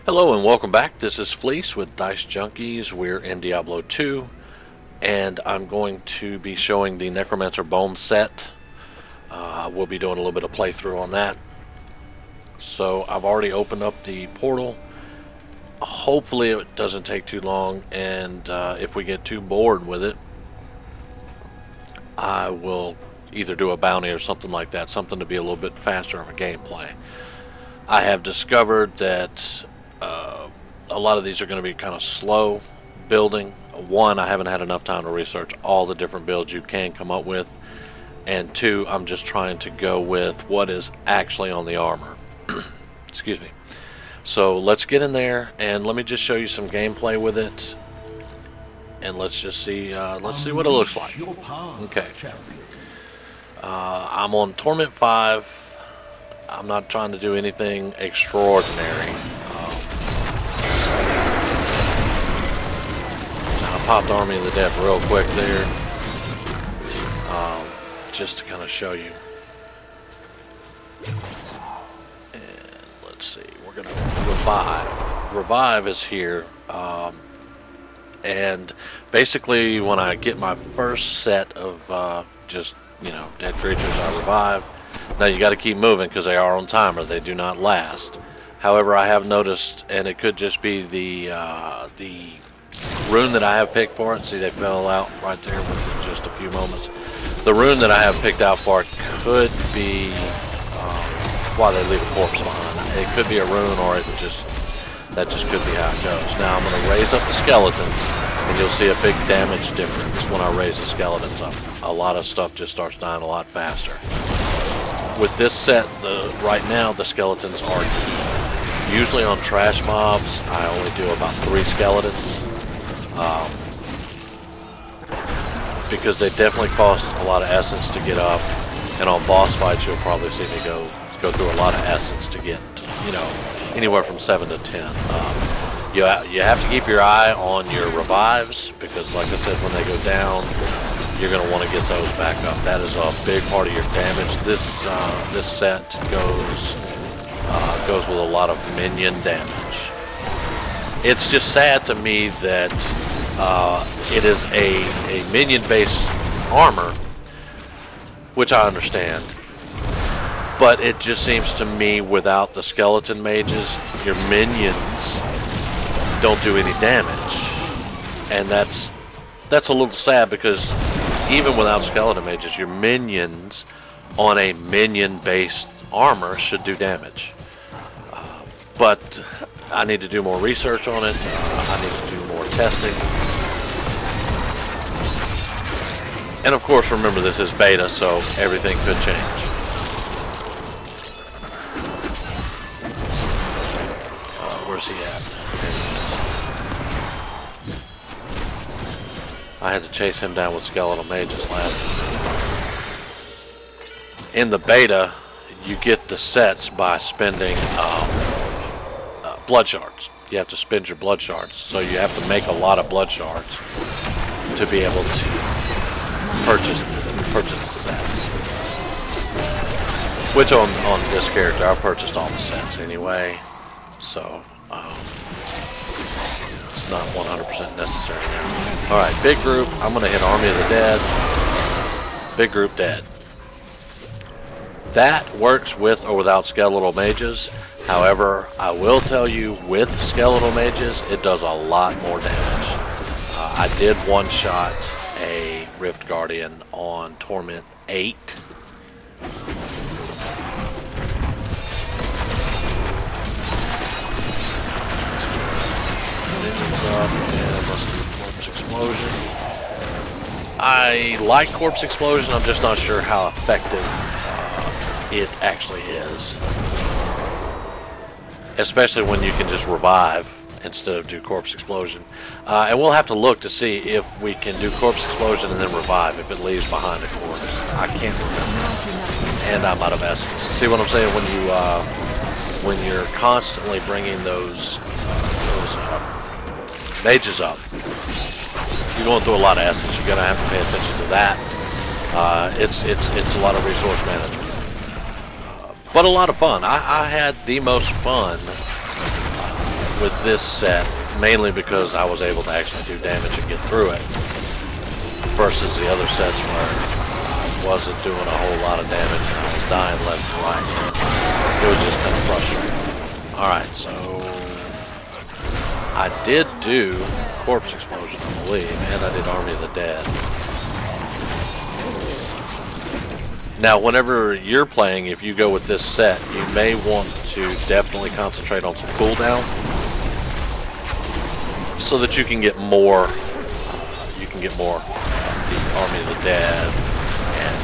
Hello and welcome back. This is Fleece with Dicejunkies. We're in Diablo 2 and I'm going to be showing the Necromancer bone set. We'll be doing a little bit of playthrough on that. So I've already opened up the portal. Hopefully it doesn't take too long, and if we get too bored with it, I will either do a bounty or something like that, something to be a little bit faster of a gameplay. I have discovered that a lot of these are going to be kind of slow building. One, I haven't had enough time to research all the different builds you can come up with, and two, I'm just trying to go with what is actually on the armor. Excuse me. So let's get in there and let me just show you some gameplay with it, and let's just see what it looks like. Okay. I'm on Torment 5. I'm not trying to do anything extraordinary. I popped Army of the Dead real quick there, just to kind of show you. And let's see, we're going to revive. Revive is here, and basically when I get my first set of just, you know, dead creatures, I revive. Now you got to keep moving because they are on timer. They do not last. However, I have noticed, and it could just be the rune that I have picked for it. See, they fell out right there within just a few moments. The rune that I have picked out for it could be why they leave a corpse behind. It could be a rune, or that just could be how it goes. Now I'm going to raise up the skeletons, and you'll see a big damage difference when I raise the skeletons up. A lot of stuff just starts dying a lot faster. With this set, right now the skeletons are key. Usually on trash mobs, I only do about 3 skeletons, because they definitely cost a lot of essence to get up. And on boss fights, you'll probably see me go through a lot of essence to get, you know, anywhere from 7 to 10. You have to keep your eye on your revives, because like I said, when they go down, you're going to want to get those back up. That is a big part of your damage. This set goes with a lot of minion damage. It's just sad to me that it is a minion-based armor, which I understand, but it just seems to me without the skeleton mages, your minions don't do any damage, and that's a little sad, because even without skeleton mages, your minions on a minion-based armor should do damage. But I need to do more research on it. I need to do more testing. And of course, remember, this is beta, so everything could change. Where's he at? I had to chase him down with Skeletal Mages last time. In the beta, you get the sets by spending blood shards. You have to spend your blood shards, so you have to make a lot of blood shards to be able to purchase the sets. Which on this character, I've purchased all the sets anyway, so it's not 100% necessary now. Alright, big group. I'm going to hit Army of the Dead. Big group dead. That works with or without Skeletal Mages. However, I will tell you, with Skeletal Mages, it does a lot more damage. I did one-shot a Rift Guardian on Torment 8. Up, and let's do Corpse Explosion. I like Corpse Explosion, I'm just not sure how effective it actually is. Especially when you can just revive instead of do Corpse Explosion. And we'll have to look to see if we can do Corpse Explosion and then revive if it leaves behind a corpse. I can't remember. And I'm out of essence. See what I'm saying? When you're constantly bringing those mages up, you're going through a lot of essence. You're going to have to pay attention to that. It's a lot of resource management. But a lot of fun. I had the most fun with this set, mainly because I was able to actually do damage and get through it, versus the other sets where I wasn't doing a whole lot of damage and I was dying left and right. It was just kind of frustrating. Alright, so I did do Corpse Explosion, I believe, and I did Army of the Dead. Now, whenever you're playing, if you go with this set, you may want to definitely concentrate on some cooldown so that you can get more. You can get more the Army of the Dead and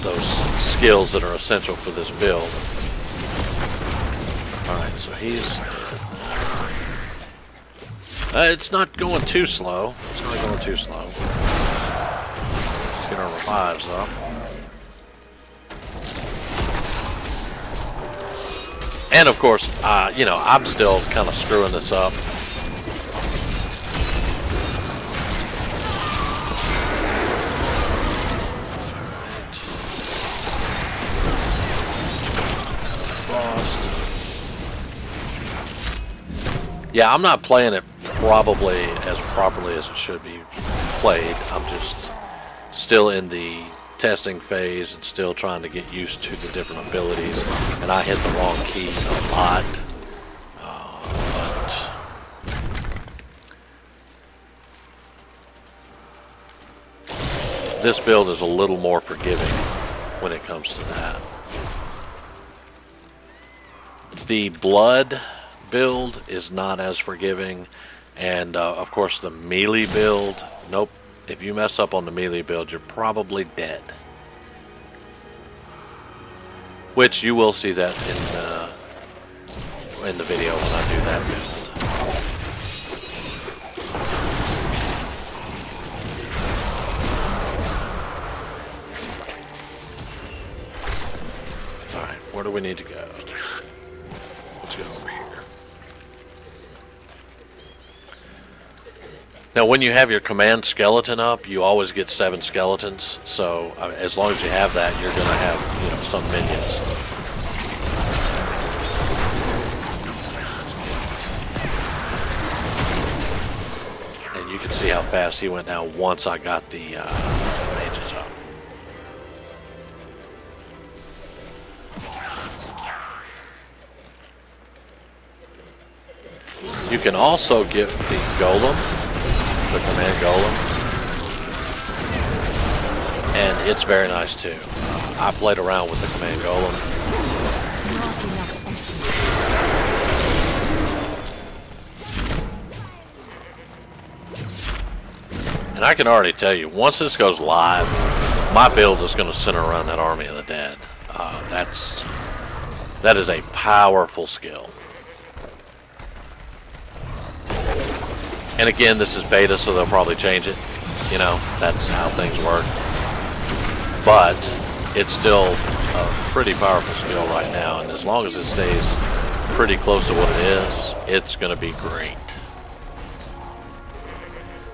those skills that are essential for this build. All right, so he's. It's not going too slow. It's not going too slow. Get our revives up. And of course, you know, I'm still kind of screwing this up. Frost. Yeah, I'm not playing it probably as properly as it should be played. I'm just still in the testing phase and still trying to get used to the different abilities, and I hit the wrong key a lot, but this build is a little more forgiving when it comes to that. The blood build is not as forgiving, and of course the melee build, nope. If you mess up on the melee build, you're probably dead. Which you will see that in the video when I do that build. Alright, where do we need to go? Let's go over here. Now, when you have your command skeleton up, you always get 7 skeletons. So, as long as you have that, you're going to have, you know, some minions. And you can see how fast he went down once I got the mages up. You can also get the Golem. The command Golem, and it's very nice too. I played around with the command Golem. And I can already tell you, once this goes live, my build is going to center around that Army of the Dead. That is a powerful skill. And again, this is beta, so they'll probably change it. You know, that's how things work. But it's still a pretty powerful skill right now, and as long as it stays pretty close to what it is, it's going to be great.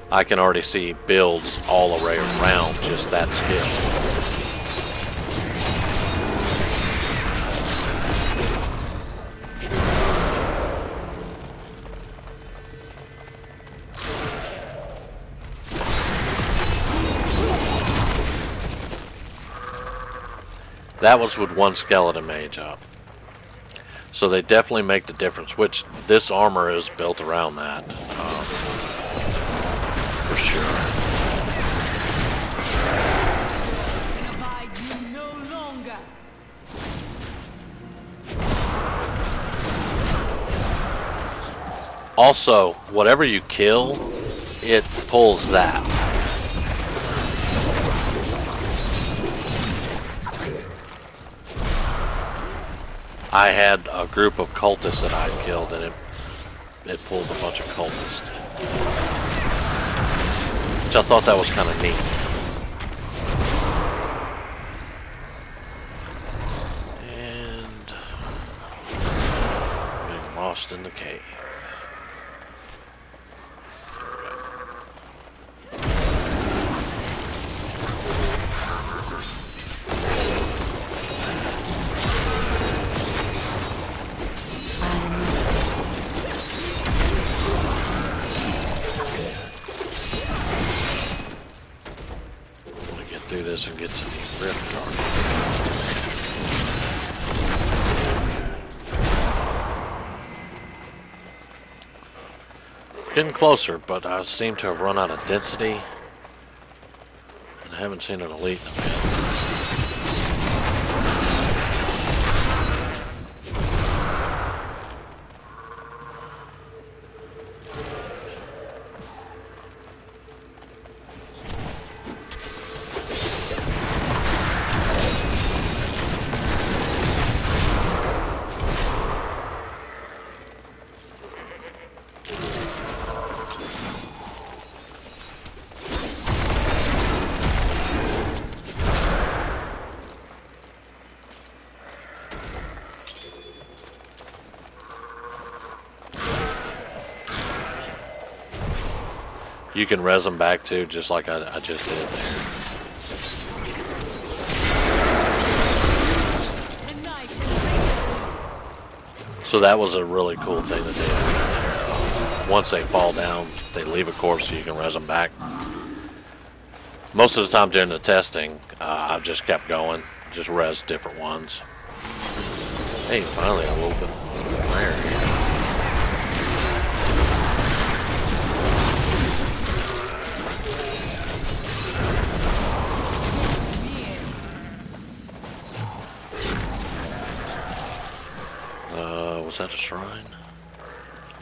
I can already see builds all around just that skill. That was with 1 skeleton mage up. So they definitely make the difference, which this armor is built around that. For sure. Also, whatever you kill, it pulls that. I had a group of cultists that I killed, and it pulled a bunch of cultists. Which I thought that was kind of neat. And being lost in the cave. this and get to the rift guard. Getting closer, but I seem to have run out of density. And I haven't seen an elite in a bit. You can res them back too, just like I just did there. So that was a really cool thing to do. Once they fall down, they leave a corpse so you can res them back. Most of the time during the testing, I've just kept going, just res different ones. Hey, finally a little bit of fire here. Was that a shrine?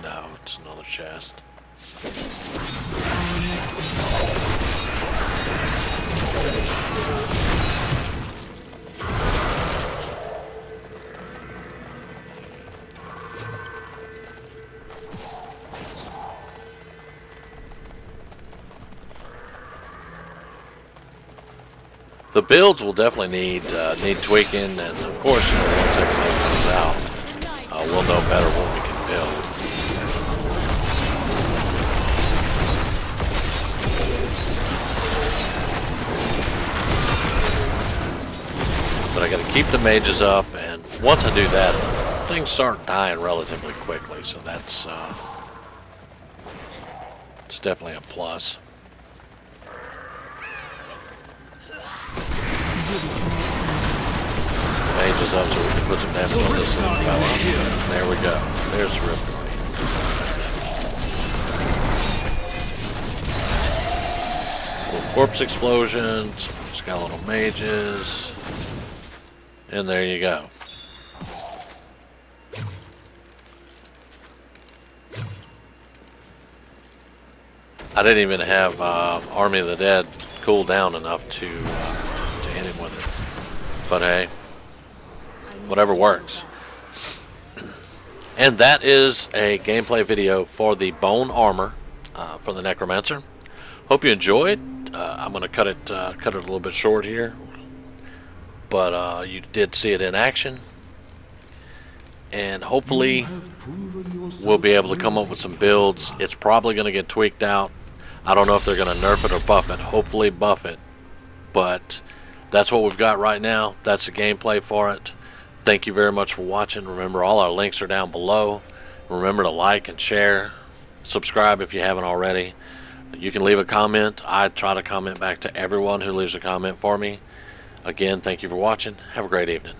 No, it's another chest. The builds will definitely need tweaking, and of course, once everything comes out, we'll know better what we can build. But I got to keep the mages up, and once I do that, things start dying relatively quickly. So that's it's definitely a plus. Mages up so we can put some damage on this little fella. There we go. There's the rift guard. Little corpse explosions, skeletal mages, and there you go. I didn't even have Army of the Dead cool down enough to hit him with it. But hey, whatever works. And that is a gameplay video for the bone armor for the Necromancer. Hope you enjoyed. I'm going to cut it a little bit short here, but you did see it in action, and hopefully we'll be able to come up with some builds. It's probably going to get tweaked out. I don't know if they're going to nerf it or buff it. Hopefully buff it, but that's what we've got right now. That's the gameplay for it. Thank you very much for watching. Remember, all our links are down below. Remember to like and share. Subscribe if you haven't already. You can leave a comment. I try to comment back to everyone who leaves a comment for me. Again, thank you for watching. Have a great evening.